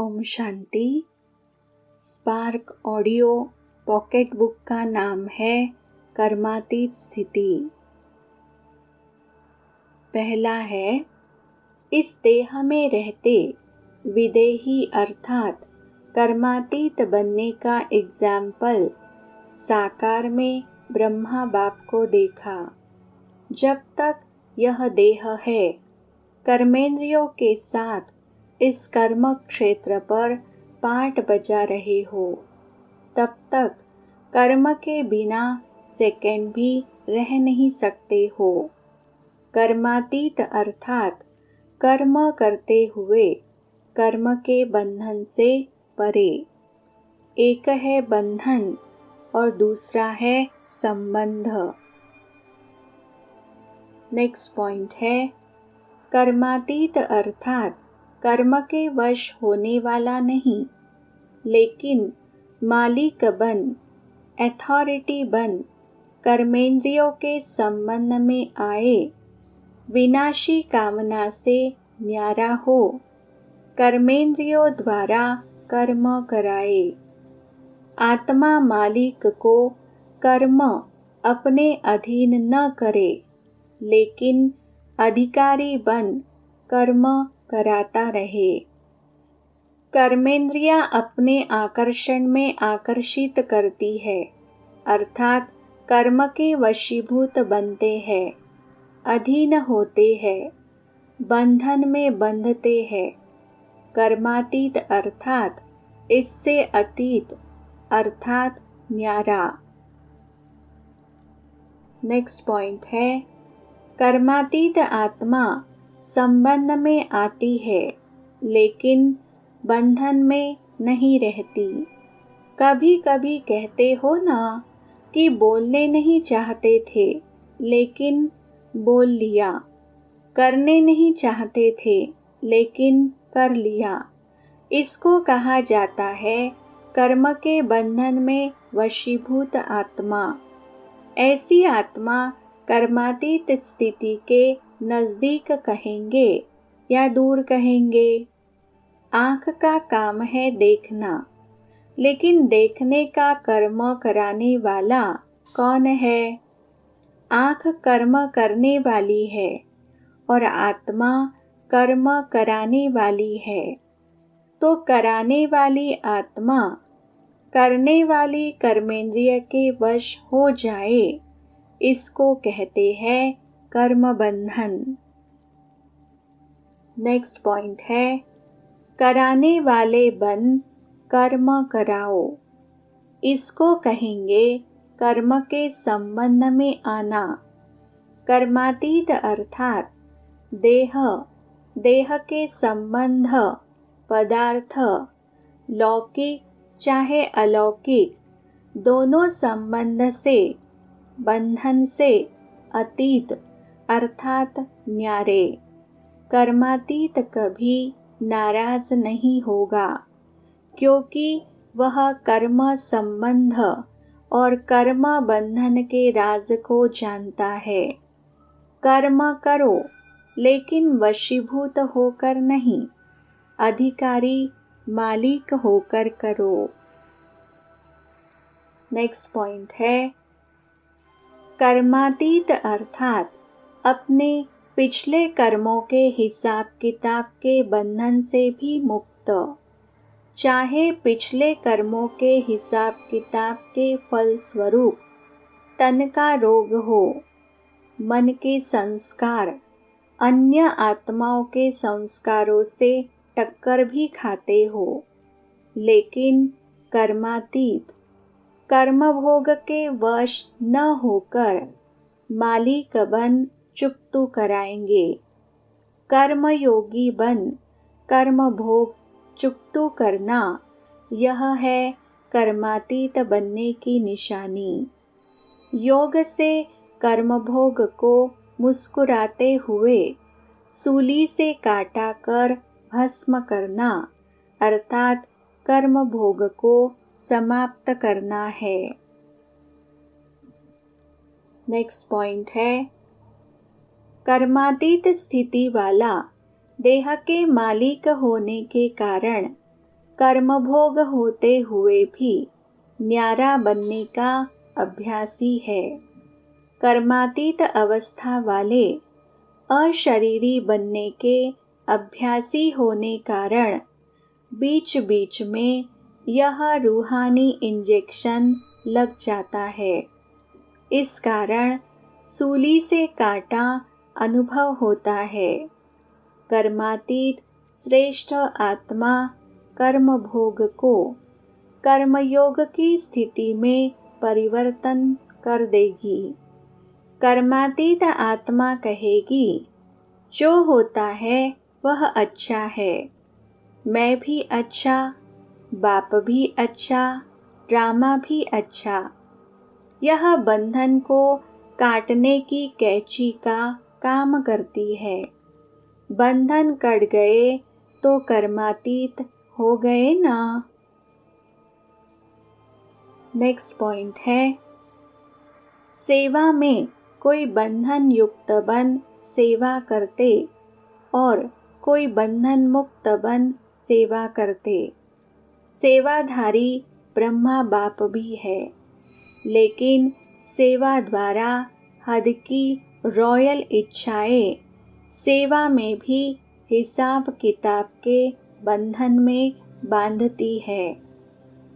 Om Shanti. Spark audio pocket book का नाम है कर्मातीत स्थिति। पहला है, इस देह में रहते विदेही अर्थात कर्मातीत बनने का एग्जाम्पल साकार में ब्रह्मा बाप को देखा। जब तक यह देह है, कर्मेंद्रियों के साथ इस कर्म क्षेत्र पर पाठ बजा रहे हो, तब तक कर्म के बिना सेकंड भी रह नहीं सकते हो। कर्मातीत अर्थात कर्म करते हुए कर्म के बंधन से परे। एक है बंधन और दूसरा है संबंध। नेक्स्ट पॉइंट है, कर्मातीत अर्थात कर्म के वश होने वाला नहीं, लेकिन मालिक बन, अथॉरिटी बन, कर्मेंद्रियों के संबंध में आए, विनाशी कामना से न्यारा हो, कर्मेंद्रियों द्वारा कर्म कराए। आत्मा मालिक को कर्म अपने अधीन न करे, लेकिन अधिकारी बन कर्म कराता रहे। कर्मेंद्रियां अपने आकर्षण में आकर्षित करती है, अर्थात कर्म के वशीभूत बनते हैं, अधीन होते हैं, बंधन में बंधते हैं। कर्मातीत अर्थात इससे अतीत अर्थात न्यारा। नेक्स्ट पॉइंट है, कर्मातीत आत्मा संबंध में आती है, लेकिन बंधन में नहीं रहती। कभी कभी कहते हो ना कि बोलने नहीं चाहते थे, लेकिन बोल लिया। करने नहीं चाहते थे, लेकिन कर लिया। इसको कहा जाता है कर्म के बंधन में वशीभूत आत्मा। ऐसी आत्मा कर्मातीत स्थिति के नजदीक कहेंगे या दूर कहेंगे। आँख का काम है देखना, लेकिन देखने का कर्म कराने वाला कौन है? आँख कर्म करने वाली है और आत्मा कर्म कराने वाली है। तो कराने वाली आत्मा करने वाली कर्मेंद्रिय के वश हो जाए, इसको कहते हैं कर्म बंधन। नेक्स्ट पॉइंट है, कराने वाले बन कर्म कराओ। इसको कहेंगे कर्म के संबंध में आना। कर्मातीत अर्थात देह, देह के संबंध, पदार्थ, लौकिक चाहे अलौकिक, दोनों संबंध से, बंधन से अतीत अर्थात न्यारे। कर्मातीत कभी नाराज नहीं होगा, क्योंकि वह कर्म संबंध और कर्म बंधन के राज को जानता है। कर्म करो, लेकिन वशीभूत होकर नहीं, अधिकारी मालिक होकर करो। नेक्स्ट पॉइंट है, कर्मातीत अर्थात अपने पिछले कर्मों के हिसाब किताब के बंधन से भी मुक्त। चाहे पिछले कर्मों के हिसाब किताब के फल स्वरूप तन का रोग हो, मन के संस्कार अन्य आत्माओं के संस्कारों से टक्कर भी खाते हो, लेकिन कर्मातीत कर्म भोग के वश न होकर मालिक बन चुकतू कराएंगे। कर्मयोगी बन कर्म भोग चुकतू करना, यह है कर्मातीत बनने की निशानी। योग से कर्म भोग को मुस्कुराते हुए सूली से काटा कर भस्म करना, अर्थात कर्म भोग को समाप्त करना है। नेक्स्ट पॉइंट है, कर्मातीत स्थिति वाला देह के मालिक होने के कारण कर्मभोग होते हुए भी न्यारा बनने का अभ्यासी है। कर्मातीत अवस्था वाले अशरीरी बनने के अभ्यासी होने कारण बीच बीच में यह रूहानी इंजेक्शन लग जाता है। इस कारण सूली से काटा अनुभव होता है। कर्मातीत श्रेष्ठ आत्मा कर्म भोग को कर्मयोग की स्थिति में परिवर्तन कर देगी। कर्मातीत आत्मा कहेगी, जो होता है वह अच्छा है, मैं भी अच्छा, बाप भी अच्छा, ड्रामा भी अच्छा। यह बंधन को काटने की कैंची का काम करती है। बंधन कट गए तो कर्मातीत हो गए ना। नेक्स्ट पॉइंट है, सेवा में कोई बंधन युक्त बन सेवा करते और कोई बंधन मुक्त बन सेवा करते। सेवाधारी ब्रह्मा बाप भी है, लेकिन सेवा द्वारा हद की रॉयल इच्छाएं सेवा में भी हिसाब किताब के बंधन में बांधती है।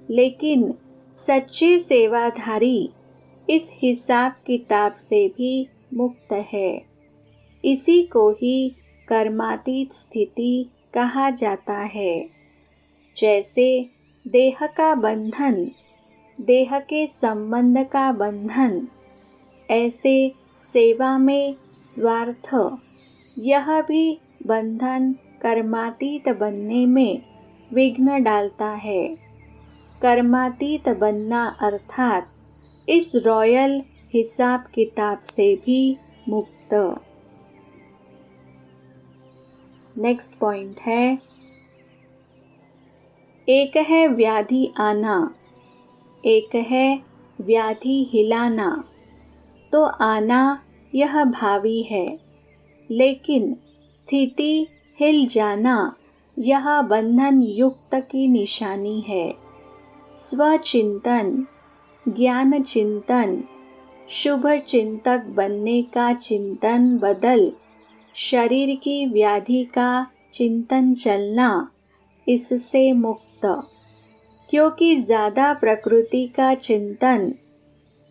लेकिन सच्चे सेवाधारी इस हिसाब किताब से भी मुक्त है। इसी को ही कर्मातीत स्थिति कहा जाता है। जैसे देह का बंधन, देह के संबंध का बंधन, ऐसे सेवा में स्वार्थ, यह भी बंधन कर्मातीत बनने में विघ्न डालता है। कर्मातीत बनना अर्थात इस रॉयल हिसाब किताब से भी मुक्त। नेक्स्ट पॉइंट है, एक है व्याधि आना, एक है व्याधि हिलाना। तो आना यह भावी है, लेकिन स्थिति हिल जाना यह बंधन युक्त की निशानी है। स्वचिंतन, ज्ञान चिंतन, शुभ चिंतक बनने का चिंतन बदल शरीर की व्याधि का चिंतन चलना, इससे मुक्त। क्योंकि ज़्यादा प्रकृति का चिंतन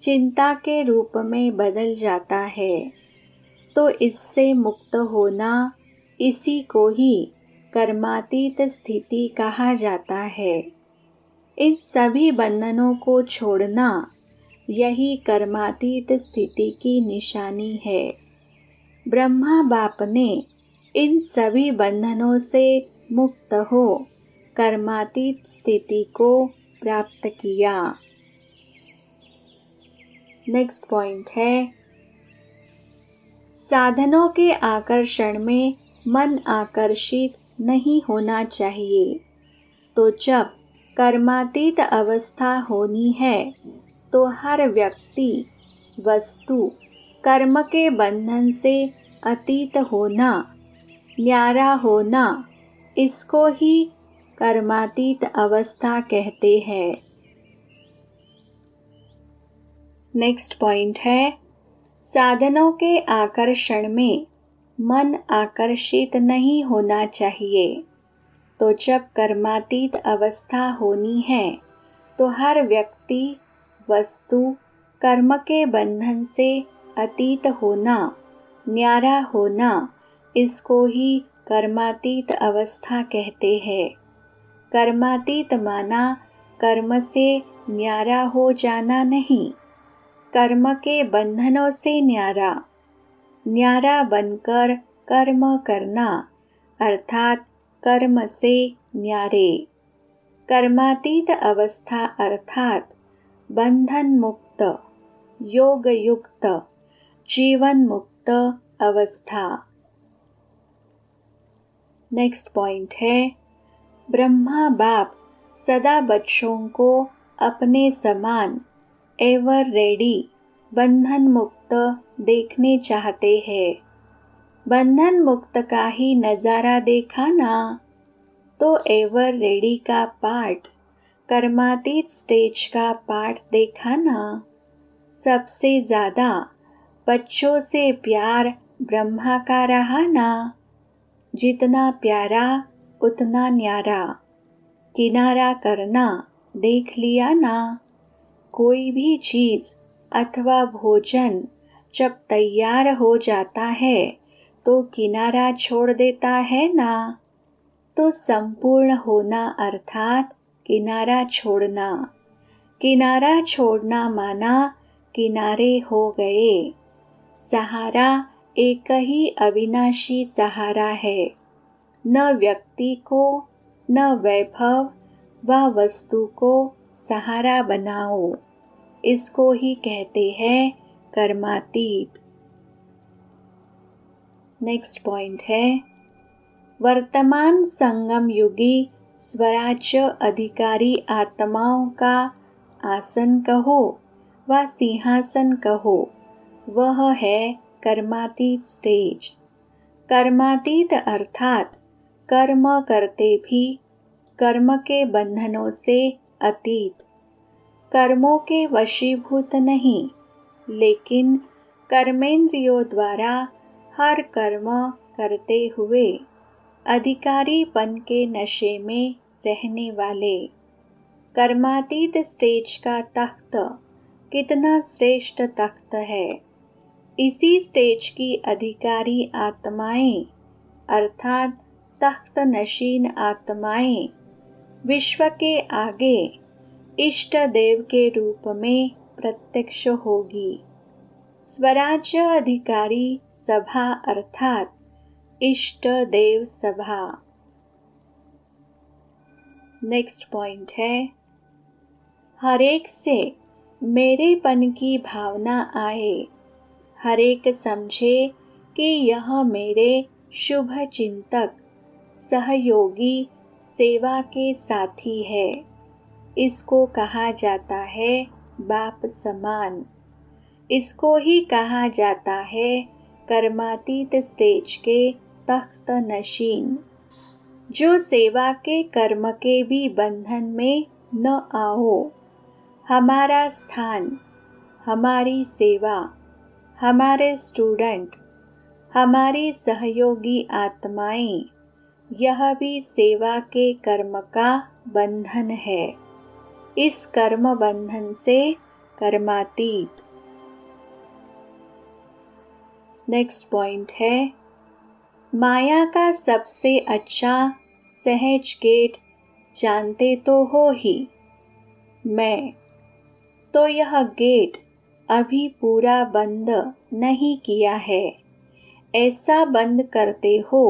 चिंता के रूप में बदल जाता है, तो इससे मुक्त होना, इसी को ही कर्मातीत स्थिति कहा जाता है। इन सभी बंधनों को छोड़ना, यही कर्मातीत स्थिति की निशानी है। ब्रह्मा बाप ने इन सभी बंधनों से मुक्त हो कर्मातीत स्थिति को प्राप्त किया। नेक्स्ट पॉइंट है, साधनों के आकर्षण में मन आकर्षित नहीं होना चाहिए। तो जब कर्मातीत अवस्था होनी है, तो हर व्यक्ति, वस्तु, कर्म के बंधन से अतीत होना, न्यारा होना, इसको ही कर्मातीत अवस्था कहते हैं। नेक्स्ट पॉइंट है, साधनों के आकर्षण में मन आकर्षित नहीं होना चाहिए। तो जब कर्मातीत अवस्था होनी है, तो हर व्यक्ति, वस्तु, कर्म के बंधन से अतीत होना, न्यारा होना, इसको ही कर्मातीत अवस्था कहते हैं। कर्मातीत माना कर्म से न्यारा हो जाना नहीं, कर्म के बंधनों से न्यारा, न्यारा बनकर कर्म करना, अर्थात कर्म से न्यारे। कर्मातीत अवस्था अर्थात बंधन मुक्त, योग युक्त, जीवन मुक्त अवस्था। नेक्स्ट पॉइंट है, ब्रह्मा बाप सदा बच्चों को अपने समान एवर रेडी बंधन मुक्त देखने चाहते हैं। बंधन मुक्त का ही नज़ारा देखा ना, तो एवर रेडी का पार्ट, कर्मातीत स्टेज का पार्ट देखा ना। सबसे ज़्यादा बच्चों से प्यार ब्रह्मा का रहा ना। जितना प्यारा उतना न्यारा, किनारा करना देख लिया ना। कोई भी चीज़ अथवा भोजन जब तैयार हो जाता है तो किनारा छोड़ देता है ना। तो संपूर्ण होना अर्थात किनारा छोड़ना। किनारा छोड़ना माना किनारे हो गए। सहारा एक ही अविनाशी सहारा है। न व्यक्ति को न वैभव व वस्तु को सहारा बनाओ। इसको ही कहते हैं कर्मातीत। नेक्स्ट पॉइंट है, वर्तमान संगम युगी स्वराज्य अधिकारी आत्माओं का आसन कहो व सिंहासन कहो, वह है कर्मातीत स्टेज। कर्मातीत अर्थात कर्म करते भी कर्म के बंधनों से अतीत, कर्मों के वशीभूत नहीं, लेकिन कर्मेंद्रियों द्वारा हर कर्म करते हुए अधिकारीपन के नशे में रहने वाले। कर्मातीत स्टेज का तख्त कितना श्रेष्ठ तख्त है। इसी स्टेज की अधिकारी आत्माएं अर्थात तख्त नशीन आत्माएं विश्व के आगे इष्ट देव के रूप में प्रत्यक्ष होगी। स्वराज्य अधिकारी सभा अर्थात इष्ट देव सभा। नेक्स्ट पॉइंट है, हरेक से मेरेपन की भावना आए। हरेक समझे कि यह मेरे शुभ चिंतक सहयोगी सेवा के साथी है। इसको कहा जाता है बाप समान। इसको ही कहा जाता है कर्मातीत स्टेज के तख्त नशीन। जो सेवा के कर्म के भी बंधन में न आओ। हमारा स्थान, हमारी सेवा, हमारे स्टूडेंट, हमारी सहयोगी आत्माएं, यह भी सेवा के कर्म का बंधन है। इस कर्म बंधन से कर्मातीत। नेक्स्ट पॉइंट है, माया का सबसे अच्छा सहज गेट जानते तो हो ही, मैं। तो यह गेट अभी पूरा बंद नहीं किया है। ऐसा बंद करते हो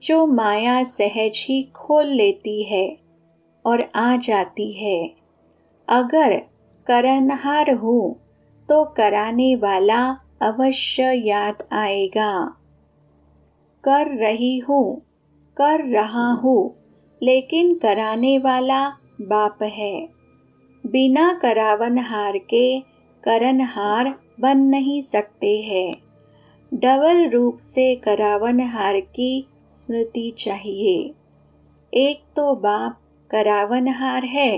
जो माया सहज ही खोल लेती है और आ जाती है। अगर करनहार हूँ तो कराने वाला अवश्य याद आएगा। कर रही हूँ, कर रहा हूँ, लेकिन कराने वाला बाप है। बिना करावनहार के करनहार बन नहीं सकते हैं। डबल रूप से करावनहार की स्मृति चाहिए। एक तो बाप करावनहार है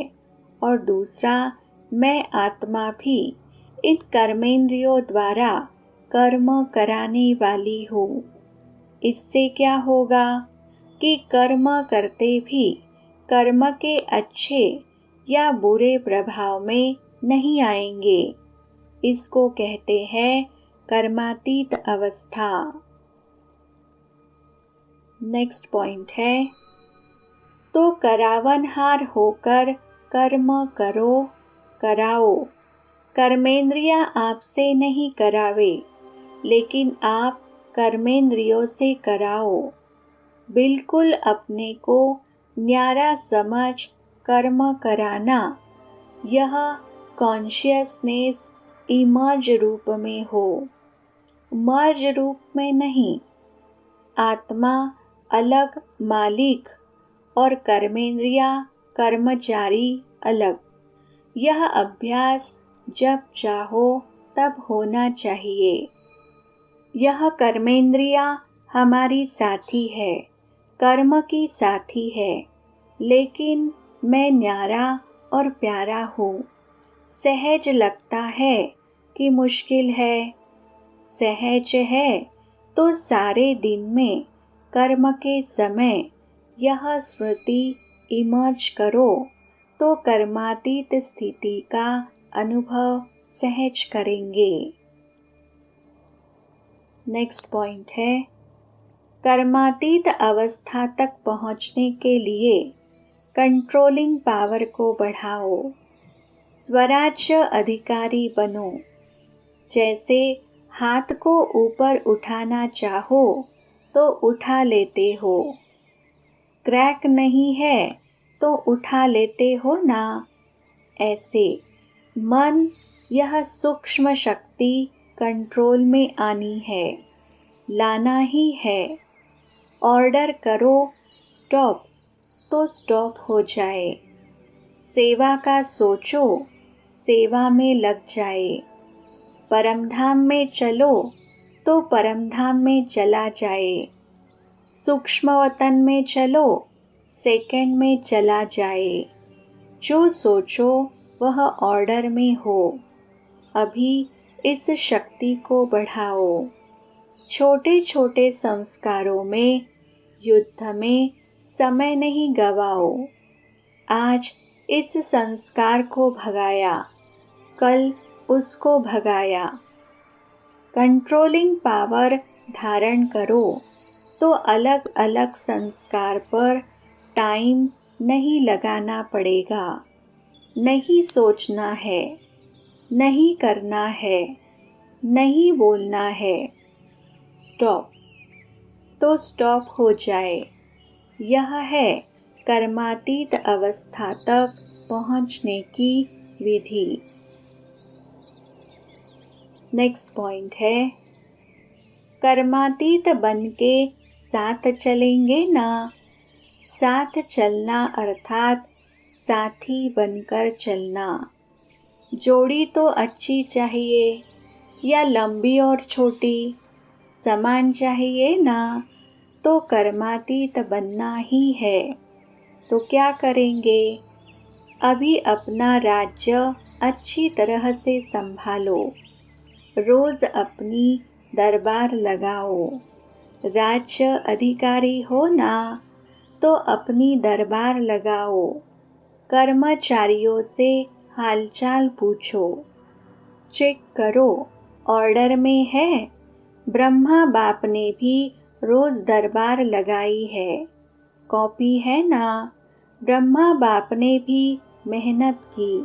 और दूसरा मैं आत्मा भी इन कर्मेंद्रियों द्वारा कर्म कराने वाली हूँ। इससे क्या होगा कि कर्म करते भी कर्म के अच्छे या बुरे प्रभाव में नहीं आएंगे। इसको कहते हैं कर्मातीत अवस्था। नेक्स्ट पॉइंट है, तो करावनहार होकर कर्म करो कराओ। कर्मेंद्रियां आपसे नहीं करावे, लेकिन आप कर्मेंद्रियों से कराओ। बिल्कुल अपने को न्यारा समझ कर्म कराना, यह कॉन्शियसनेस इमर्ज रूप में हो, मर्ज रूप में नहीं। आत्मा अलग मालिक और कर्मेंद्रिया कर्मचारी अलग। यह अभ्यास जब चाहो तब होना चाहिए। यह कर्मेंद्रिया हमारी साथी है, कर्म की साथी है। लेकिन मैं न्यारा और प्यारा हूँ। सहज लगता है कि मुश्किल है। सहज है तो सारे दिन में कर्म के समय यह स्मृति इमर्ज करो तो कर्मातीत स्थिति का अनुभव सहज करेंगे। नेक्स्ट पॉइंट है, कर्मातीत अवस्था तक पहुँचने के लिए कंट्रोलिंग पावर को बढ़ाओ। स्वराज्य अधिकारी बनो। जैसे हाथ को ऊपर उठाना चाहो तो उठा लेते हो। क्रैक नहीं है तो उठा लेते हो ना। ऐसे मन, यह सूक्ष्म शक्ति कंट्रोल में आनी है, लाना ही है। ऑर्डर करो स्टॉप तो स्टॉप हो जाए। सेवा का सोचो, सेवा में लग जाए। परमधाम में चलो तो परमधाम में चला जाए। सूक्ष्म वतन में चलो, सेकंड में चला जाए। जो सोचो वह ऑर्डर में हो। अभी इस शक्ति को बढ़ाओ। छोटे छोटे संस्कारों में, युद्ध में समय नहीं गवाओ। आज इस संस्कार को भगाया, कल उसको भगाया। कंट्रोलिंग पावर धारण करो तो अलग अलग संस्कार पर टाइम नहीं लगाना पड़ेगा। नहीं सोचना है, नहीं करना है, नहीं बोलना है। स्टॉप तो स्टॉप हो जाए। यह है कर्मातीत अवस्था तक पहुँचने की विधि। नेक्स्ट पॉइंट है, कर्मातीत बन के साथ चलेंगे ना। साथ चलना अर्थात साथी बनकर चलना। जोड़ी तो अच्छी चाहिए या लंबी और छोटी, समान चाहिए ना। तो कर्मातीत बनना ही है। तो क्या करेंगे? अभी अपना राज्य अच्छी तरह से संभालो। रोज अपनी दरबार लगाओ। राज्य अधिकारी हो ना तो अपनी दरबार लगाओ। कर्मचारियों से हालचाल पूछो। चेक करो ऑर्डर में है। ब्रह्मा बाप ने भी रोज दरबार लगाई है। कॉपी है ना। ब्रह्मा बाप ने भी मेहनत की,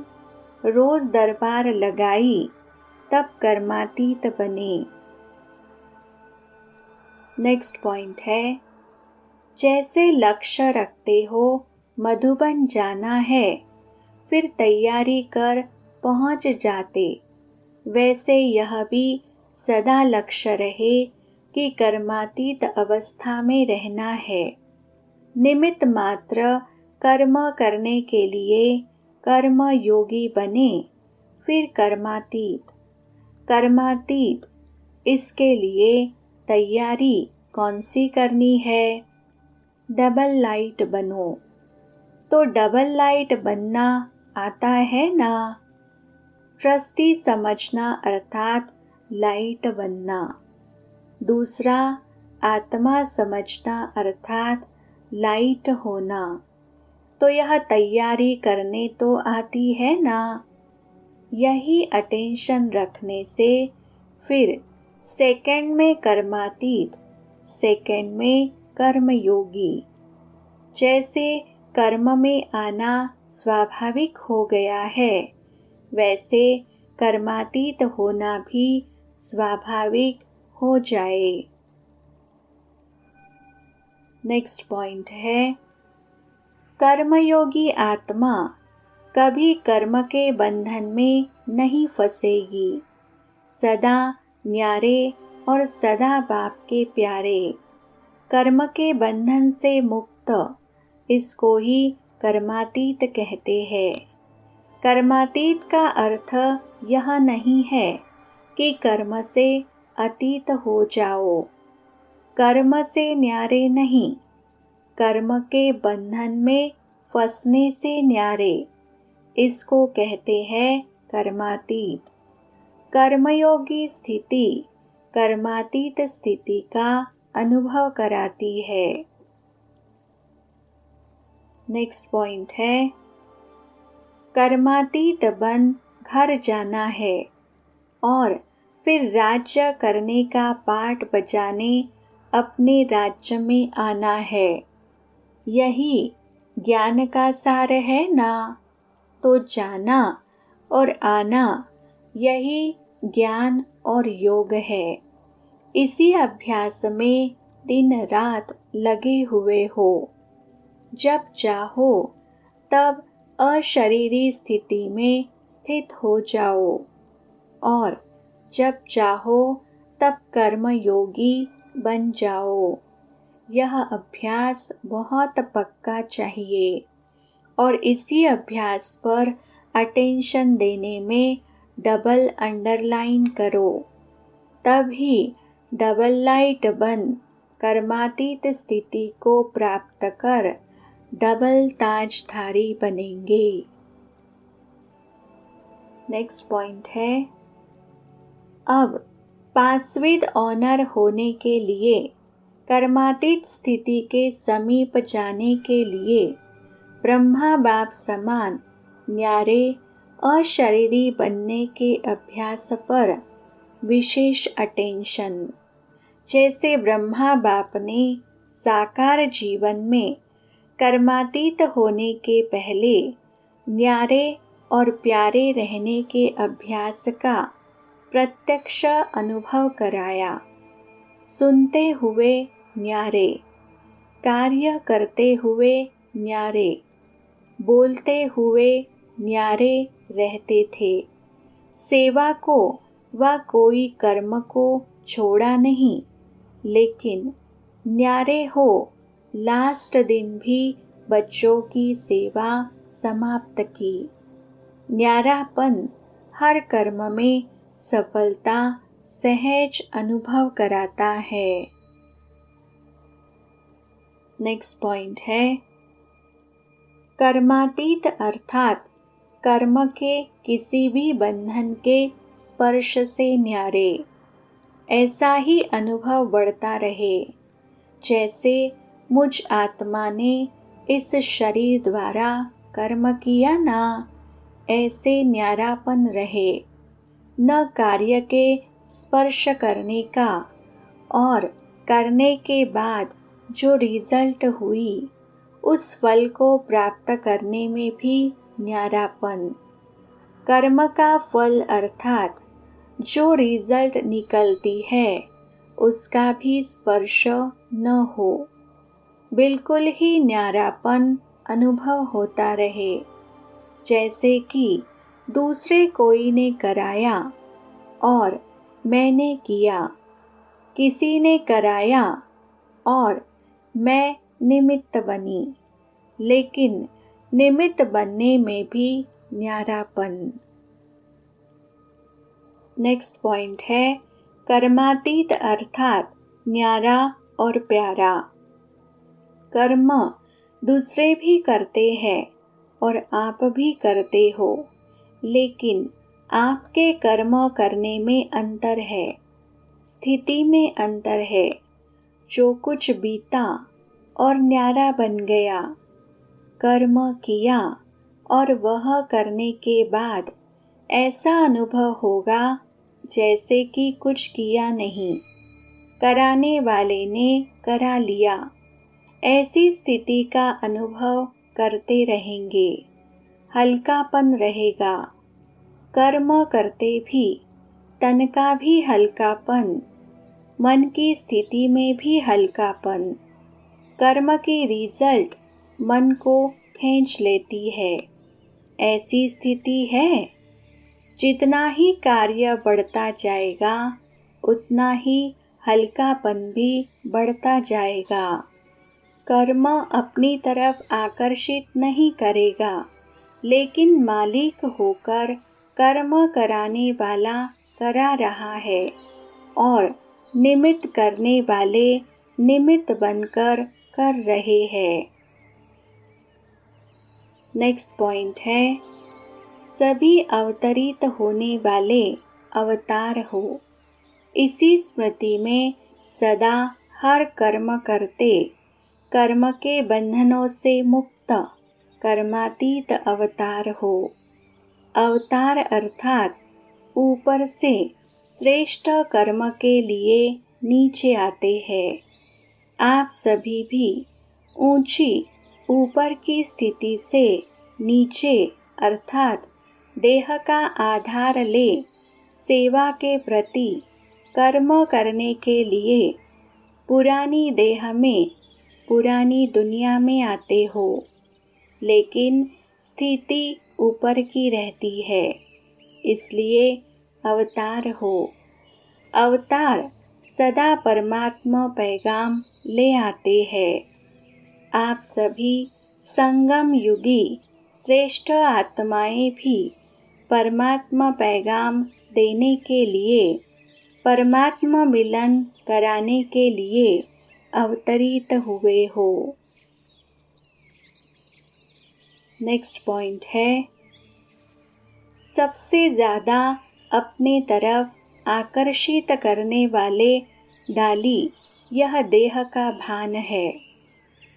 रोज दरबार लगाई, तब कर्मातीत बने। नेक्स्ट पॉइंट है, जैसे लक्ष्य रखते हो मधुबन जाना है, फिर तैयारी कर पहुंच जाते, वैसे यह भी सदा लक्ष्य रहे कि कर्मातीत अवस्था में रहना है। निमित्त मात्र कर्म करने के लिए कर्म योगी बने, फिर कर्मातीत। कर्मातीत, इसके लिए तैयारी कौन सी करनी है? डबल लाइट बनो। तो डबल लाइट बनना आता है ना। ट्रस्टी समझना अर्थात लाइट बनना। दूसरा आत्मा समझना अर्थात लाइट होना। तो यह तैयारी करने तो आती है ना। यही अटेंशन रखने से फिर सेकंड में कर्मातीत, सेकंड में कर्मयोगी। जैसे कर्म में आना स्वाभाविक हो गया है, वैसे कर्मातीत होना भी स्वाभाविक हो जाए। नेक्स्ट पॉइंट है, कर्मयोगी आत्मा कभी कर्म के बंधन में नहीं फंसेगी। सदा न्यारे और सदा बाप के प्यारे। कर्म के बंधन से मुक्त, इसको ही कर्मातीत कहते हैं। कर्मातीत का अर्थ यह नहीं है कि कर्म से अतीत हो जाओ। कर्म से न्यारे नहीं, कर्म के बंधन में फंसने से न्यारे, इसको कहते हैं कर्मातीत। कर्मयोगी स्थिति कर्मातीत स्थिति का अनुभव कराती है। नेक्स्ट पॉइंट है, कर्मातीत बन घर जाना है और फिर राज्य करने का पाठ बजाने अपने राज्य में आना है। यही ज्ञान का सार है ना। तो जाना और आना यही ज्ञान और योग है। इसी अभ्यास में दिन रात लगे हुए हो। जब चाहो तब अशरीरी स्थिति में स्थित हो जाओ और जब चाहो तब कर्म योगी बन जाओ। यह अभ्यास बहुत पक्का चाहिए और इसी अभ्यास पर अटेंशन देने में डबल अंडरलाइन करो। तभी डबल लाइट बन कर्मातीत स्थिति को प्राप्त कर डबल ताजधारी बनेंगे। नेक्स्ट पॉइंट है, अब पासविद ऑनर होने के लिए, कर्मातीत स्थिति के समीप जाने के लिए ब्रह्मा बाप समान न्यारे अशरीरी बनने के अभ्यास पर विशेष अटेंशन। जैसे ब्रह्मा बाप ने साकार जीवन में कर्मातीत होने के पहले न्यारे और प्यारे रहने के अभ्यास का प्रत्यक्ष अनुभव कराया। सुनते हुए न्यारे, कार्य करते हुए न्यारे, बोलते हुए न्यारे रहते थे। सेवा को व कोई कर्म को छोड़ा नहीं, लेकिन न्यारे हो लास्ट दिन भी बच्चों की सेवा समाप्त की। न्यारापन हर कर्म में सफलता सहज अनुभव कराता है। नेक्स्ट पॉइंट है, कर्मातीत अर्थात कर्म के किसी भी बंधन के स्पर्श से न्यारे। ऐसा ही अनुभव बढ़ता रहे। जैसे मुझ आत्मा ने इस शरीर द्वारा कर्म किया ना, ऐसे न्यारापन रहे। न कार्य के स्पर्श करने का और करने के बाद जो रिजल्ट हुई उस फल को प्राप्त करने में भी न्यारापन। कर्म का फल अर्थात जो रिजल्ट निकलती है उसका भी स्पर्श न हो। बिल्कुल ही न्यारापन अनुभव होता रहे। जैसे कि दूसरे कोई ने कराया और मैंने किया, किसी ने कराया और मैं निमित्त बनी, लेकिन निमित्त बनने में भी न्यारापन। नेक्स्ट पॉइंट है, कर्मातीत अर्थात न्यारा और प्यारा। कर्म दूसरे भी करते हैं और आप भी करते हो, लेकिन आपके कर्म करने में अंतर है, स्थिति में अंतर है। जो कुछ बीता और न्यारा बन गया, कर्म किया और वह करने के बाद ऐसा अनुभव होगा जैसे कि कुछ किया नहीं, कराने वाले ने करा लिया। ऐसी स्थिति का अनुभव करते रहेंगे, हल्कापन रहेगा। कर्म करते भी तन का भी हल्कापन, मन की स्थिति में भी हल्कापन। कर्म की रिजल्ट मन को खींच लेती है। ऐसी स्थिति है। जितना ही कार्य बढ़ता जाएगा उतना ही हल्कापन भी बढ़ता जाएगा। कर्म अपनी तरफ आकर्षित नहीं करेगा, लेकिन मालिक होकर कर्म कराने वाला करा रहा है और निमित्त करने वाले निमित्त बनकर कर रहे हैं। नेक्स्ट पॉइंट है, सभी अवतरित होने वाले अवतार हो। इसी स्मृति में सदा हर कर्म करते, कर्म के बंधनों से मुक्त कर्मातीत अवतार हो। अवतार अर्थात ऊपर से श्रेष्ठ कर्म के लिए नीचे आते हैं। आप सभी भी ऊंची ऊपर की स्थिति से नीचे अर्थात देह का आधार ले सेवा के प्रति कर्म करने के लिए पुरानी देह में पुरानी दुनिया में आते हो, लेकिन स्थिति ऊपर की रहती है, इसलिए अवतार हो। अवतार सदा परमात्मा पैगाम ले आते हैं। आप सभी संगम युगी श्रेष्ठ आत्माएं भी परमात्मा पैगाम देने के लिए, परमात्मा मिलन कराने के लिए अवतरित हुए हो। नेक्स्ट पॉइंट है, सबसे ज़्यादा अपने तरफ आकर्षित करने वाले डाली यह देह का भान है।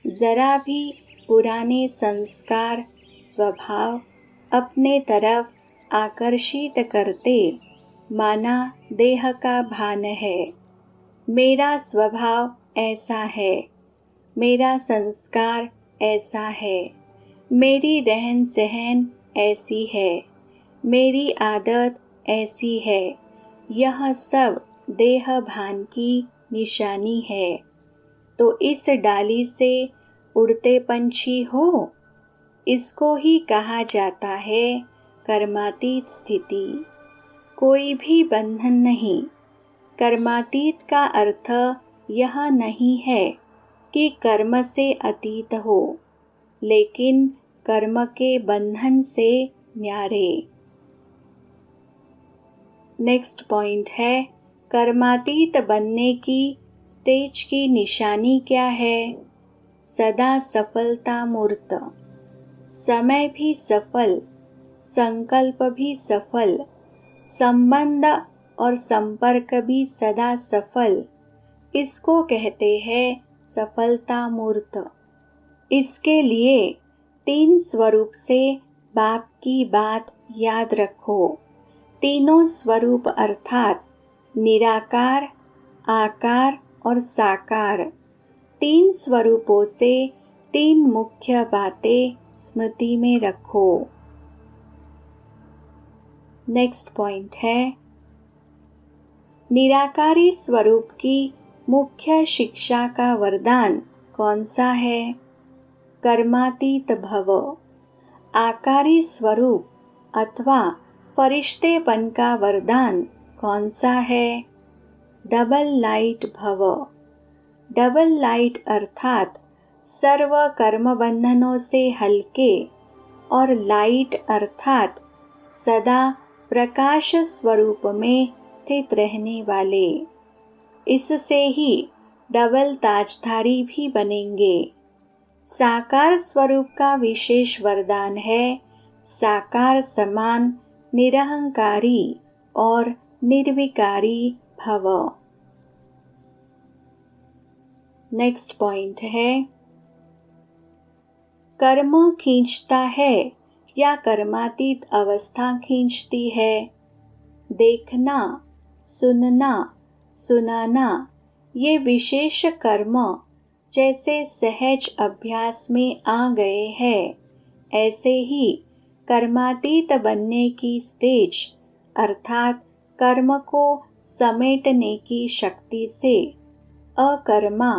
जरा भी पुराने संस्कार स्वभाव अपने तरफ आकर्षित करते, माना देह का भान है। मेरा स्वभाव ऐसा है, मेरा संस्कार ऐसा है, मेरी रहन सहन ऐसी है, मेरी आदत ऐसी है, यह सब देह भान की निशानी है। तो इस डाली से उड़ते पंछी हो, इसको ही कहा जाता है कर्मातीत स्थिति। कोई भी बंधन नहीं। कर्मातीत का अर्थ यह नहीं है कि कर्म से अतीत हो, लेकिन कर्म के बंधन से न्यारे। नेक्स्ट पॉइंट है, कर्मातीत बनने की स्टेज की निशानी क्या है? सदा सफलता मूर्त। समय भी सफल, संकल्प भी सफल, संबंध और संपर्क भी सदा सफल, इसको कहते हैं सफलता मूर्त। इसके लिए 3 स्वरूप से बाप की बात याद रखो। तीनों स्वरूप अर्थात निराकार, आकार और साकार, 3 स्वरूपों से 3 मुख्य बातें स्मृति में रखो। नेक्स्ट पॉइंट है, निराकारी स्वरूप की मुख्य शिक्षा का वरदान कौन सा है? कर्मातीत भव। आकारी स्वरूप अथवा फरिश्तेपन का वरदान कौन सा है? डबल लाइट भव। डबल लाइट अर्थात सर्व कर्म बंधनों से हल्के और लाइट अर्थात सदा प्रकाश स्वरूप में स्थित रहने वाले। इससे ही डबल ताजधारी भी बनेंगे। साकार स्वरूप का विशेष वरदान है साकार समान निरहंकारी और निर्विकारी भव। नेक्स्ट पॉइंट है, कर्म खींचता है या कर्मातीत अवस्था खींचती है? देखना, सुनना, सुनाना ये विशेष कर्म जैसे सहज अभ्यास में आ गए हैं, ऐसे ही कर्मातीत बनने की स्टेज अर्थात कर्म को समेटने की शक्ति से अकर्मा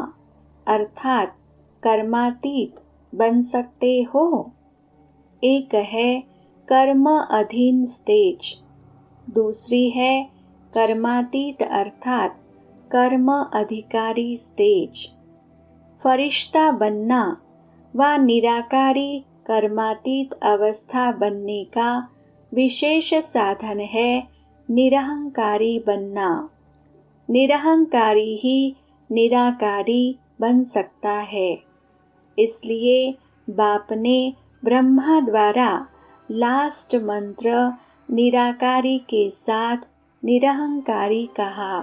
अर्थात कर्मातीत बन सकते हो। एक है कर्म अधीन स्टेज, दूसरी है कर्मातीत अर्थात कर्म अधिकारी स्टेज। फरिश्ता बनना व निराकारी कर्मातीत अवस्था बनने का विशेष साधन है निरहंकारी बनना। निरहंकारी ही निराकारी बन सकता है। इसलिए बाप ने ब्रह्मा द्वारा लास्ट मंत्र निराकारी के साथ निरहंकारी कहा।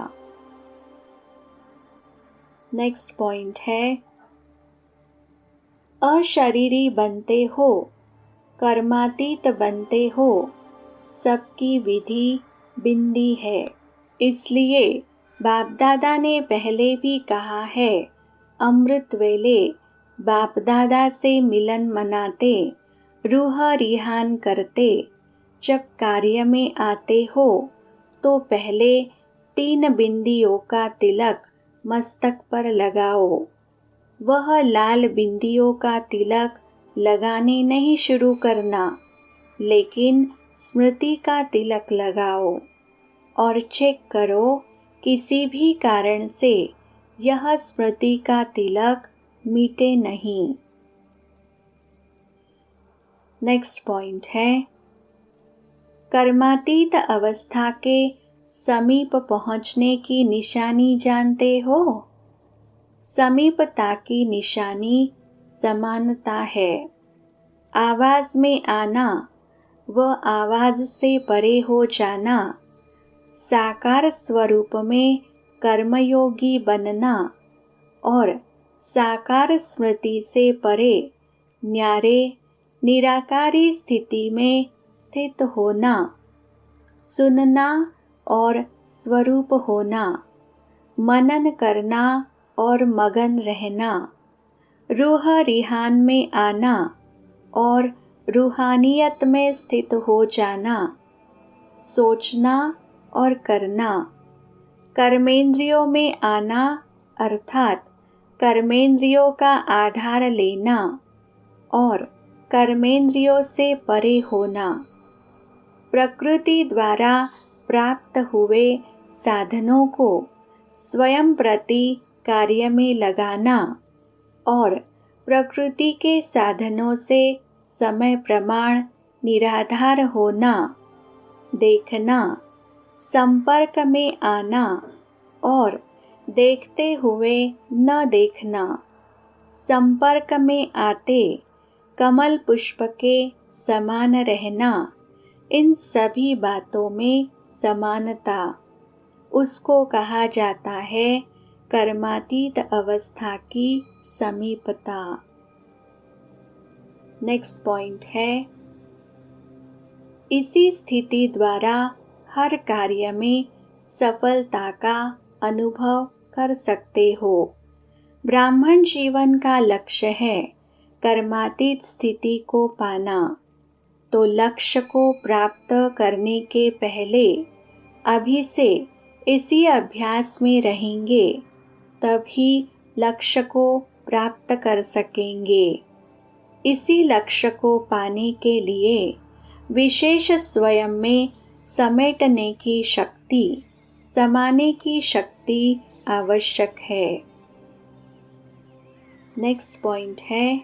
नेक्स्ट पॉइंट है, अशरीरी बनते हो, कर्मातीत बनते हो, सबकी विधि बिंदी है। इसलिए बाप दादा ने पहले भी कहा है, अमृत वेले बाप दादा से मिलन मनाते, रूह रिहान करते। जब कार्य में आते हो तो पहले 3 बिंदियों का तिलक मस्तक पर लगाओ। वह लाल बिंदियों का तिलक लगाने नहीं शुरू करना, लेकिन स्मृति का तिलक लगाओ और चेक करो किसी भी कारण से यह स्मृति का तिलक मिटे नहीं। नेक्स्ट पॉइंट है, कर्मातीत अवस्था के समीप पहुंचने की निशानी जानते हो? समीपता की निशानी समानता है। आवाज में आना व आवाज से परे हो जाना, साकार स्वरूप में कर्मयोगी बनना और साकार स्मृति से परे न्यारे निराकारी स्थिति में स्थित होना, सुनना और स्वरूप होना, मनन करना और मगन रहना, रूह रिहान में आना और रूहानियत में स्थित हो जाना, सोचना और करना, कर्मेंद्रियों में आना अर्थात कर्मेंद्रियों का आधार लेना और कर्मेंद्रियों से परे होना, प्रकृति द्वारा प्राप्त हुए साधनों को स्वयं प्रति कार्य में लगाना और प्रकृति के साधनों से समय प्रमाण निराधार होना, देखना, संपर्क में आना और देखते हुए न देखना, संपर्क में आते कमल पुष्प के समान रहना, इन सभी बातों में समानता, उसको कहा जाता है कर्मातीत अवस्था की समीपता। नेक्स्ट पॉइंट है, इसी स्थिति द्वारा हर कार्य में सफलता का अनुभव कर सकते हो। ब्राह्मण जीवन का लक्ष्य है कर्मातीत स्थिति को पाना, तो लक्ष्य को प्राप्त करने के पहले अभी से इसी अभ्यास में रहेंगे, तभी लक्ष्य को प्राप्त कर सकेंगे। इसी लक्ष्य को पाने के लिए विशेष स्वयं में समेटने की शक्ति, समाने की शक्ति आवश्यक है। नेक्स्ट पॉइंट है,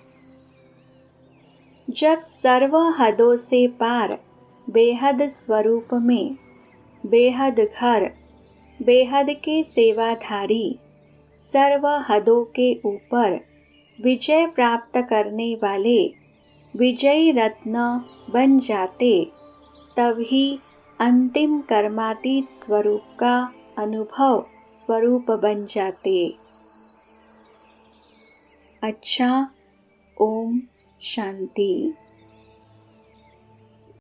जब सर्व हदों से पार बेहद स्वरूप में बेहद घर, बेहद के सेवाधारी, सर्व हदों के ऊपर विजय प्राप्त करने वाले विजयी रत्न बन जाते, तभी अंतिम कर्मातीत स्वरूप का अनुभव स्वरूप बन जाते। अच्छा, ओम शांति।